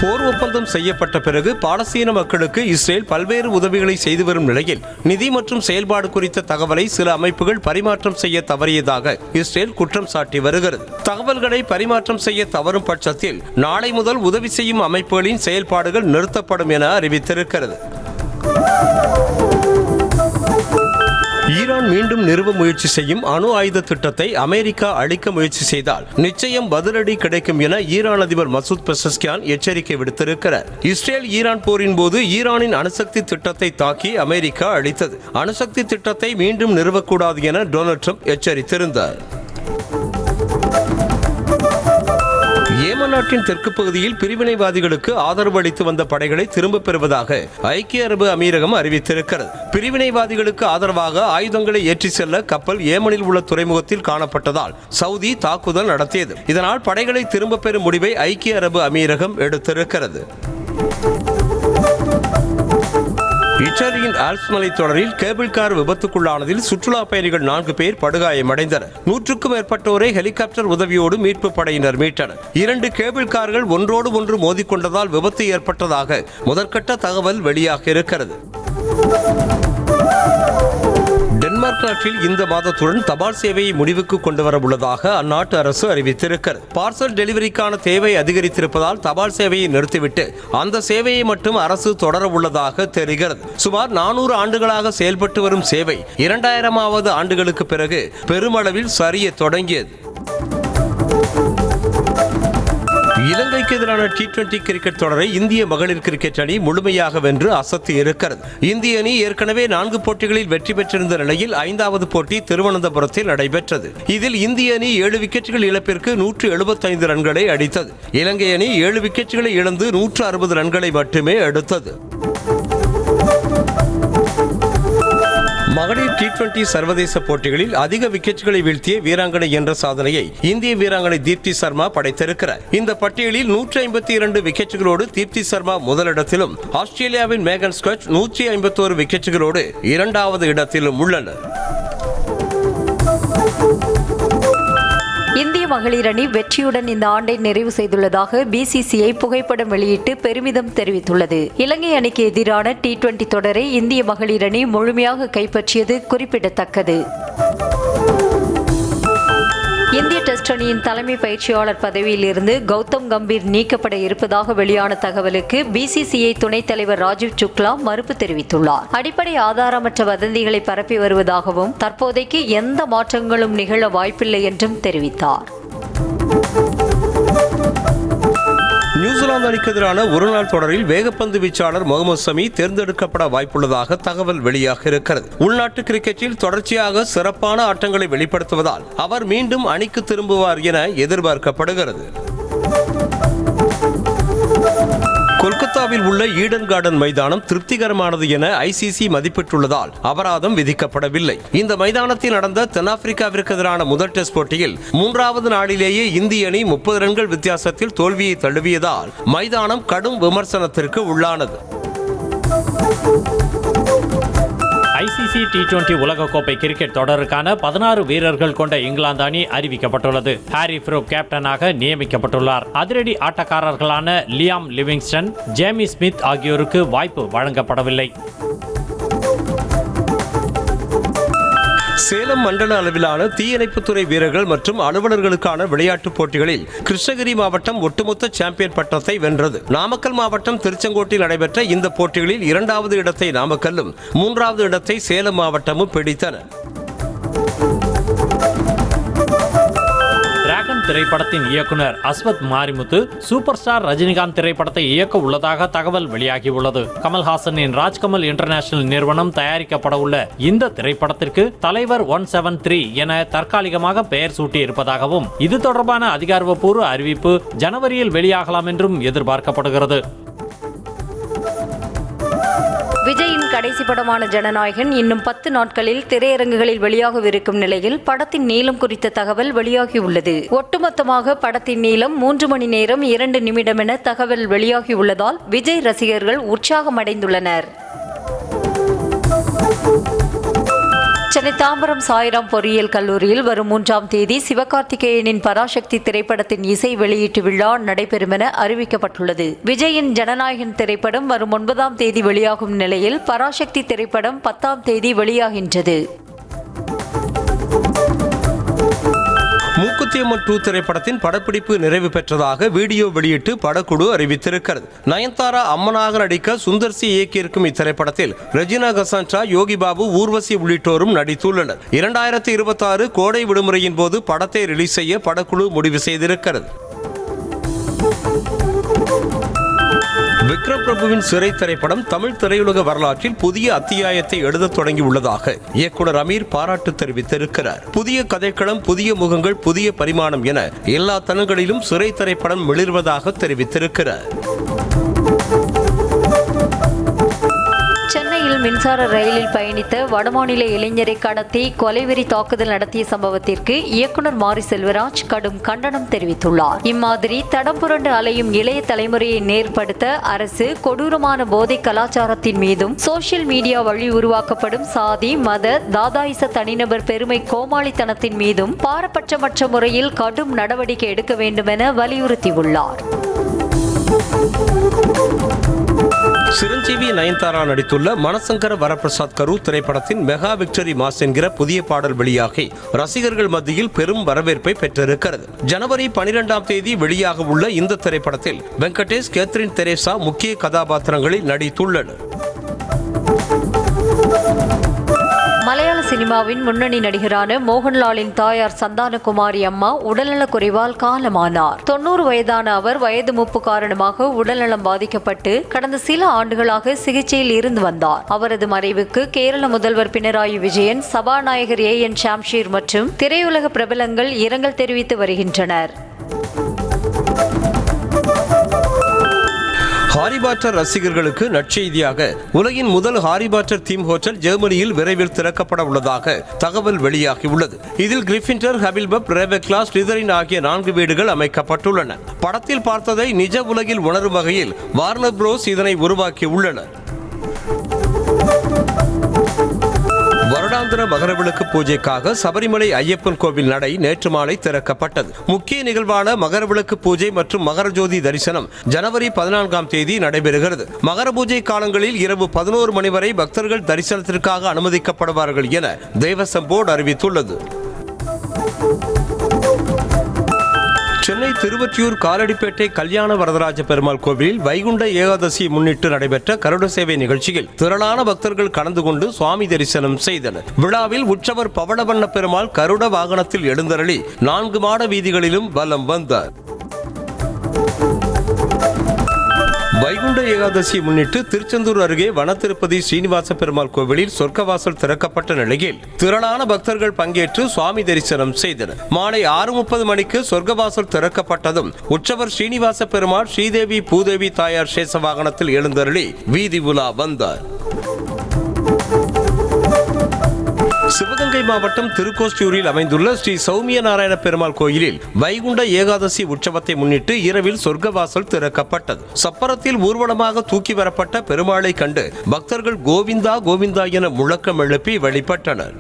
போர் ஒப்பந்தம் செய்யப்பட்ட பிறகு பாலஸ்தீன மக்களுக்கு இஸ்ரேல் பல்வேறு உதவிகளை செய்து வரும் நிலையில் நிதி மற்றும் செயல்பாடு குறித்த தகவலை சில அமைப்புகள் பரிமாற்றம் செய்ய தவறியதாக இஸ்ரேல் குற்றம் சாட்டி வருகிறது. தகவல்களை பரிமாற்றம் செய்ய தவறும் பட்சத்தில் நாளை முதல் உதவி செய்யும் அமைப்புகளின் செயல்பாடுகள் நிறுத்தப்படும் என அறிவித்திருக்கிறது. ஈரான் மீண்டும் நிறுவ முயற்சி செய்யும் அணு ஆயுத திட்டத்தை அமெரிக்கா அழிக்க முயற்சி செய்தால் நிச்சயம் பதிலடி கிடைக்கும் என ஈரான் அதிபர் மசூத் பெசஸ்கியான் எச்சரிக்கை விடுத்திருக்கிறார். இஸ்ரேல் ஈரான் போரின் போது ஈரானின் அணுசக்தி திட்டத்தை தாக்கி அமெரிக்கா அழித்தது. அணுசக்தி திட்டத்தை மீண்டும் நிறுவக்கூடாது என டொனால்ட் ட்ரம்ப் எச்சரித்திருந்தார். ஏமன் நாட்டின் தெற்கு பகுதியில் பிரிவினைவாதிகளுக்கு ஆதரவு அளித்து வந்த படைகளை திரும்பப் பெறுவதாக ஐக்கிய அரபு அமீரகம் அறிவித்திருக்கிறது. பிரிவினைவாதிகளுக்கு ஆதரவாக ஆயுதங்களை ஏற்றி செல்ல கப்பல் ஏமனில் உள்ள துறைமுகத்தில் காணப்பட்டதால் சவுதி தாக்குதல் நடத்தியது. இதனால் படைகளை திரும்பப் பெறும் முடிவை ஐக்கிய அரபு அமீரகம் எடுத்திருக்கிறது. இத்தாலியின் ஆல்ப்ஸ் மலைத்தொடரில் கேபிள் கார் விபத்துக்குள்ளானதில் சுற்றுலா பயணிகள் 4 பேர் படுகாயமடைந்தனர். 100க்கும் மேற்பட்டோரை ஹெலிகாப்டர் உதவியோடு மீட்பு படையினர் மீட்டனர். 2 கேபிள் கார்கள் ஒன்றோடு ஒன்று மோதிக்கொண்டதால் விபத்து ஏற்பட்டதாக முதற்கட்ட தகவல் வெளியாகியிருக்கிறது. டென்மார்க் நாட்டில் இந்த மாதத்துடன் தபால் சேவையை முடிவுக்கு கொண்டு வர உள்ளதாக அந்நாட்டு அரசு அறிவித்திருக்கிறது. பார்சல் டெலிவரிக்கான தேவை அதிகரித்திருப்பதால் தபால் சேவையை நிறுத்திவிட்டு அந்த சேவையை மட்டும் அரசு தொடர உள்ளதாக தெரிகிறது. சுமார் 400 ஆண்டுகளாக செயல்பட்டு வரும் சேவை 2000வது ஆண்டுகளுக்கு பிறகு பெருமளவில் சரிய தொடங்கியது. இலங்கைக்கு எதிரான T20 கிரிக்கெட் தொடரை இந்திய மகளிர் கிரிக்கெட் அணி முழுமையாக வென்று அசத்தி இருக்கிறது. இந்திய அணி ஏற்கனவே 4 போட்டிகளில் வெற்றி பெற்றிருந்த நிலையில் 5வது போட்டி திருவனந்தபுரத்தில் நடைபெற்றது. இதில் இந்திய அணி 7 விக்கெட்டுகள் இழப்பிற்கு 175 ரன்களை அடித்தது. இலங்கை அணி 7 விக்கெட்டுகளை இழந்து 160 ரன்களை மட்டுமே எடுத்தது. மகளிர் T20 சர்வதேச போட்டிகளில் அதிக விக்கெட்டுகளை வீழ்த்திய வீராங்கனை என்ற சாதனையை இந்திய வீராங்கனை தீப்தி சர்மா படைத்திருக்கிறார். இந்த பட்டியலில் 152 விக்கெட்டுகளோடு தீப்தி சர்மா முதலிடத்திலும், ஆஸ்திரேலியாவின் மேகன் ஸ்காட்ச் 151 விக்கெட்டுகளோடு 2வது இடத்திலும் உள்ளனர். இந்திய மகளிர் அணி வெற்றியுடன் இந்த ஆண்டை நிறைவு செய்துள்ளதாக BCCI புகைப்படம் வெளியிட்டு பெருமிதம் தெரிவித்துள்ளது. இலங்கை அணிக்கு எதிரான T20 தொடரை இந்திய மகளிர் அணி முழுமையாக கைப்பற்றியது குறிப்பிடத்தக்கது. இந்திய டெஸ்ட் அணியின் தலைமை பயிற்சியாளர் பதவியில் இருந்து கௌதம் கம்பீர் நீக்கப்பட இருப்பதாக வெளியான தகவலுக்கு BCCI துணைத் தலைவர் ராஜீவ் சுக்லா மறுப்பு தெரிவித்துள்ளார். அடிப்படை ஆதாரமற்ற வதந்திகளை பரப்பி வருவதாகவும் தற்போதைக்கு எந்த மாற்றங்களும் நிகழ வாய்ப்பில்லை என்றும் தெரிவித்தார். நியூசிலாந்து இங்கிலாந்து அணிக்கு எதிரான ஒருநாள் தொடரில் வேகப்பந்து வீச்சாளர் முகமது ஷமி தேர்ந்தெடுக்கப்பட வாய்ப்புள்ளதாக தகவல் வெளியாக இருக்கிறது. உள்நாட்டு கிரிக்கெட்டில் தொடர்ச்சியாக சிறப்பான ஆட்டங்களை வெளிப்படுத்துவதால் அவர் மீண்டும் அணிக்கு திரும்புவார் என எதிர்பார்க்கப்படுகிறது. கொல்கத்தாவில் உள்ள ஈடன் கார்டன் மைதானம் திருப்திகரமானது என ஐசிசி மதிப்பிட்டுள்ளதால் அபராதம் விதிக்கப்படவில்லை. இந்த மைதானத்தில் நடந்த தென்னாப்பிரிக்காவிற்கு எதிரான முதல் டெஸ்ட் போட்டியில் 3வது நாளிலேயே இந்திய அணி 30 ரன்கள் வித்தியாசத்தில் தோல்வியை தழுவியதால் மைதானம் கடும் விமர்சனத்திற்கு உள்ளானது. ஐசிசி T20 உலகக்கோப்பை கிரிக்கெட் தொடருக்கான 16 வீரர்கள் கொண்ட இங்கிலாந்து அணி அறிவிக்கப்பட்டுள்ளது. ஹாரி ஃப்ரூக் கேப்டனாக நியமிக்கப்பட்டுள்ளார். அதிரடி ஆட்டக்காரர்களான லியாம் லிவிங்ஸ்டன், ஜேமி ஸ்மித் ஆகியோருக்கு வாய்ப்பு வழங்கப்படவில்லை. சேலம் மண்டல அளவிலான தீயணைப்புத்துறை வீரர்கள் மற்றும் அலுவலர்களுக்கான விளையாட்டுப் போட்டிகளில் கிருஷ்ணகிரி மாவட்டம் ஒட்டுமொத்த சாம்பியன் பட்டத்தை வென்றது. நாமக்கல் மாவட்டம் திருச்செங்கோட்டில் நடைபெற்ற இந்த போட்டிகளில் 2வது இடத்தை நாமக்கல்லும் 3வது இடத்தை சேலம் மாவட்டமும் பிடித்தன. டிராகன் திரைப்படத்தின் இயக்குனர் அஸ்வத் மாரிமுத்து சூப்பர் ஸ்டார் ரஜினிகாந்த் திரைப்படத்தை இயக்க உள்ளதாக தகவல் வெளியாகியுள்ளது. கமல்ஹாசனின் ராஜ்கமல் இன்டர்நேஷனல் நிறுவனம் தயாரிக்கப்பட உள்ள இந்த திரைப்படத்திற்கு தலைவர் 173 என தற்காலிகமாக பெயர் சூட்டி இருப்பதாகவும் இது தொடர்பான அதிகாரப்பூர்வ அறிவிப்பு ஜனவரியில் வெளியாகலாம் என்றும் எதிர்பார்க்கப்படுகிறது. விஜயின் கடைசி படமான ஜனநாயகன் இன்னும் 10 நாட்களில் திரையரங்குகளில் வெளியாகவிருக்கும் நிலையில் படத்தின் நீளம் குறித்த தகவல் வெளியாகியுள்ளது. ஒட்டுமொத்தமாக படத்தின் நீளம் 3 மணி நேரம் 2 நிமிடம் என தகவல் வெளியாகியுள்ளதால் விஜய் ரசிகர்கள் உற்சாகமடைந்துள்ளனர். சென்னை தாம்பரம் சாய்ராம் பொறியியல் கல்லூரியில் வரும் 3ஆம் தேதி சிவகார்த்திகேயனின் பராசக்தி திரைப்படத்தின் இசை வெளியீட்டு விழா நடைபெறும் என அறிவிக்கப்பட்டுள்ளது. விஜயின் ஜனநாயகன் திரைப்படம் வரும் 9ஆம் தேதி வெளியாகும் நிலையில் பராசக்தி திரைப்படம் 10ஆம் தேதி வெளியாகின்றது. மூக்குத்தியம்மன் 2 திரைப்படத்தின் படப்பிடிப்பு நிறைவு பெற்றதாக வீடியோ வெளியிட்டு படக்குழு அறிவித்திருக்கிறது. நயன்தாரா அம்மனாக நடிக்க சுந்தர்சி இயக்கியிருக்கும் இத்திரைப்படத்தில் ரெஜினா கசான்ட்ரா, யோகி பாபு, ஊர்வசி உள்ளிட்டோரும் நடித்துள்ளனர். 2026 கோடை விடுமுறையின் போது படத்தை ரிலீஸ் செய்ய படக்குழு முடிவு செய்திருக்கிறது. விக்ரம் பிரபுவின் சிறை திரைப்படம் தமிழ் திரையுலக வரலாற்றில் புதிய அத்தியாயத்தை எழுத தொடங்கியுள்ளதாக இயக்குனர் அமீர் பாராட்டு தெரிவித்திருக்கிறார். புதிய கதைக்களம், புதிய முகங்கள், புதிய பரிமாணம் என எல்லா தளங்களிலும் சிறை திரைப்படம் மிளிர்வதாக தெரிவித்திருக்கிறார். சென்னையில் மின்சார ரயிலில் பயணித்த வடமாநில இளைஞரை கடத்தி கொலைவெறி தாக்குதல் நடத்திய சம்பவத்திற்கு இயக்குனர் மாரி செல்வராஜ் கடும் கண்டனம் தெரிவித்துள்ளார். இம்மாதிரி தடம் புரண்டு அலையும் இளைய தலைமுறையை நேர்படுத்த அரசு கொடூரமான போதை கலாச்சாரத்தின் மீதும் சோசியல் மீடியா வழி உருவாக்கப்படும் சாதி, மத, தாதாயிச தனிநபர் பெருமை கோமாளித்தனத்தின் மீதும் பாரபட்சமற்ற முறையில் கடும் நடவடிக்கை எடுக்க வேண்டும் என வலியுறுத்தியுள்ளார். சிரஞ்சீவி நயன்தாரா நடித்துள்ள மனசங்கர வரப்பிரசாத் கரு திரைப்படத்தின் மெகா விக்டரி மாஸ் என்கிற புதிய பாடல் வெளியாகி ரசிகர்கள் மத்தியில் பெரும் வரவேற்பை பெற்றிருக்கிறது. ஜனவரி 12ஆம் தேதி வெளியாக உள்ள இந்த திரைப்படத்தில் வெங்கடேஷ், கேத்ரின் தெரேசா முக்கிய கதாபாத்திரங்களில் நடித்துள்ளனர். மலையாள சினிமாவின் முன்னணி நடிகரான மோகன்லாலின் தாயார் சந்தானகுமாரி அம்மா உடல்நலக் குறைவால் காலமானார். 90 வயதான அவர் வயது மூப்பு காரணமாக உடல்நலம் பாதிக்கப்பட்டு கடந்த சில ஆண்டுகளாக சிகிச்சையில் இருந்து வந்தார். அவரது மறைவுக்கு கேரள முதல்வர் பினராயி விஜயன், சபாநாயகர் AN ஷாம்ஷீர் மற்றும் திரையுலக பிரபலங்கள் இரங்கல் தெரிவித்து வருகின்றனர். ஹாரி பாட்டர் ரசிகர்களுக்கு நற்செய்தியாக உலகின் முதல் ஹாரி பாட்டர் தீம் ஹோட்டல் ஜெர்மனியில் விரைவில் திறக்கப்பட உள்ளதாக தகவல் வெளியாகியுள்ளது. இதில் கிரிஃபிண்டர், ஹபில்பப், ரேவெக்லா, ஸ்லிதரின் ஆகிய 4 வீடுகள் அமைக்கப்பட்டுள்ளன. படத்தில் பார்த்ததை நிஜ உலகில் உணரும் வகையில் வார்னர் புரோஸ் இதனை உருவாக்கியுள்ளனர். வருடாந்திர மகரவிளக்கு பூஜைக்காக சபரிமலை ஐயப்பன் கோவில் நடை நேற்று மாலை திறக்கப்பட்டது. முக்கிய நிகழ்வான மகரவிளக்கு பூஜை மற்றும் மகரஜோதி தரிசனம் ஜனவரி 14ஆம் தேதி நடைபெறுகிறது. மகர பூஜை காலங்களில் இரவு 11 மணி வரை பக்தர்கள் தரிசனத்திற்காக அனுமதிக்கப்படுவார்கள் என தேவசம் போர்டு அறிவித்துள்ளது. சென்னை திருவொற்றியூர் காலடிப்பேட்டை கல்யாண வரதராஜ பெருமாள் கோவிலில் வைகுண்ட ஏகாதசியை முன்னிட்டு நடைபெற்ற கருட சேவை நிகழ்ச்சியில் திரளான பக்தர்கள் கலந்து கொண்டு சுவாமி தரிசனம் செய்தனர். விழாவில் உற்சவர் பவளவண்ண பெருமாள் கருட வாகனத்தில் எழுந்தருளி 4 மாட வீதிகளிலும் வலம் வந்தார். வைகுண்ட ஏகாதசியை முன்னிட்டு திருச்செந்தூர் அருகே வனத்திருப்பதி ஸ்ரீனிவாச பெருமாள் கோவிலில் சொர்க்கவாசல் திறக்கப்பட்ட நிலையில் திரளான பக்தர்கள் பங்கேற்று சுவாமி தரிசனம் செய்தனர். மாலை 6:30 மணிக்கு சொர்க்கவாசல் திறக்கப்பட்டதும் உற்சவர் ஸ்ரீனிவாச பெருமாள் ஸ்ரீதேவி பூதேவி தாயார் சேஷ வாகனத்தில் எழுந்தருளி வீதி உலா வந்தார். சிவகங்கை மாவட்டம் திருக்கோஷ்டியூரில் அமைந்துள்ள ஸ்ரீ சௌமிய நாராயண பெருமாள் கோயிலில் வைகுண்ட ஏகாதசி உற்சவத்தை முன்னிட்டு இரவில் சொர்க்கவாசல் திறக்கப்பட்டது. சப்பரத்தில் ஊர்வலமாக தூக்கி வரப்பட்ட பெருமாளை கண்டு பக்தர்கள் கோவிந்தா கோவிந்தா என முழக்கம் எழுப்பி வழிபட்டனர்.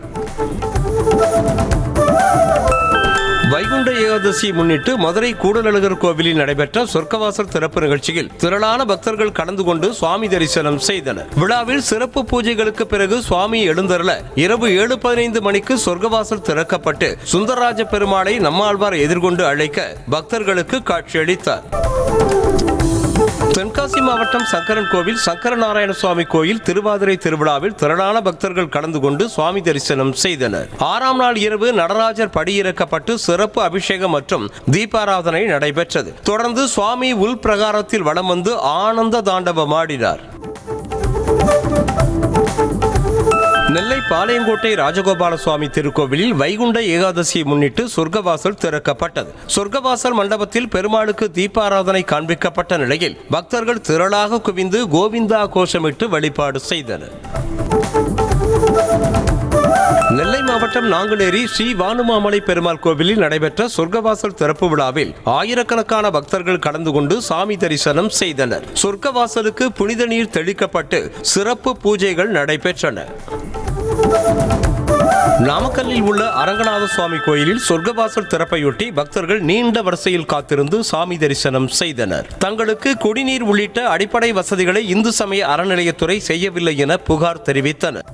வைகுண்ட ஏகாதசியை முன்னிட்டு மதுரை கூடலழகர் கோவிலில் நடைபெற்ற சொர்க்கவாசல் திறப்பு நிகழ்ச்சியில் திரளான பக்தர்கள் கலந்து கொண்டு சுவாமி தரிசனம் செய்தனர். விழாவில் சிறப்பு பூஜைகளுக்கு பிறகு சுவாமி எழுந்தருள இரவு 7:15 மணிக்கு சொர்க்கவாசல் திறக்கப்பட்டு சுந்தரராஜ பெருமாளை நம்மாழ்வார் எதிர்கொண்டு அழைக்க பக்தர்களுக்கு காட்சியளித்தார். தென்காசி மாவட்டம் சங்கரன் கோவில் சங்கரநாராயண சுவாமி கோயில் திருவாதிரை திருவிழாவில் திரளான பக்தர்கள் கலந்து கொண்டு சுவாமி தரிசனம் செய்தனர். 6ஆம் நாள் இரவு நடராஜர் படியிறக்கப்பட்டு சிறப்பு அபிஷேகம் மற்றும் தீபாராதனை நடைபெற்றது. தொடர்ந்து சுவாமி உள் பிரகாரத்தில் வலம் வந்து ஆனந்த தாண்டவம் ஆடினார். நெல்லை பாளையங்கோட்டை ராஜகோபால சுவாமி திருக்கோவிலில் வைகுண்ட ஏகாதசியை முன்னிட்டு சொர்க்கவாசல் திறக்கப்பட்டது. சொர்க்கவாசல் மண்டபத்தில் பெருமாளுக்கு தீபாராதனை காண்பிக்கப்பட்ட நிலையில் பக்தர்கள் திரளாக குவிந்து கோவிந்தா கோஷமிட்டு வழிபாடு செய்தனர். நெல்லை மாவட்டம் நாங்குநேரி ஸ்ரீ வானுமாமலை பெருமாள் கோவிலில் நடைபெற்ற சொர்க்கவாசல் திறப்பு விழாவில் ஆயிரக்கணக்கான பக்தர்கள் கலந்து கொண்டு சாமி தரிசனம் செய்தனர். சொர்க்கவாசலுக்கு புனித நீர் தெளிக்கப்பட்டு சிறப்பு பூஜைகள் நடைபெற்றன. நாமக்கல்லில் உள்ள அரங்கநாத சுவாமி கோயிலில் சொர்க்கவாசல் திறப்பையொட்டி பக்தர்கள் நீண்ட வரிசையில் காத்திருந்து சாமி தரிசனம் செய்தனர். தங்களுக்கு குடிநீர் உள்ளிட்ட அடிப்படை வசதிகளை இந்து சமய அறநிலையத்துறை செய்யவில்லை என புகார் தெரிவித்தனர்.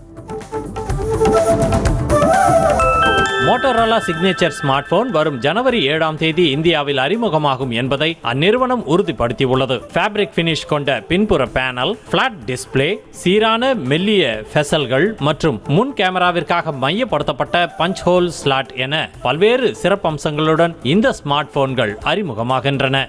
மோட்டோரோலா சிக்னேச்சர் ஸ்மார்ட் போன் வரும் ஜனவரி 7ஆம் தேதி இந்தியாவில் அறிமுகமாகும் என்பதை அந்நிறுவனம் உறுதிப்படுத்தியுள்ளது. ஃபேப்ரிக் பினிஷ் கொண்ட பின்புற பேனல், பிளாட் டிஸ்பிளே, சீரான மெல்லிய ஃபெசல்கள் மற்றும் முன் கேமராவிற்காக மையப்படுத்தப்பட்ட பஞ்ச் ஹோல் ஸ்லாட் என பல்வேறு சிறப்பம்சங்களுடன் இந்த ஸ்மார்ட் போன்கள் அறிமுகமாகின்றன.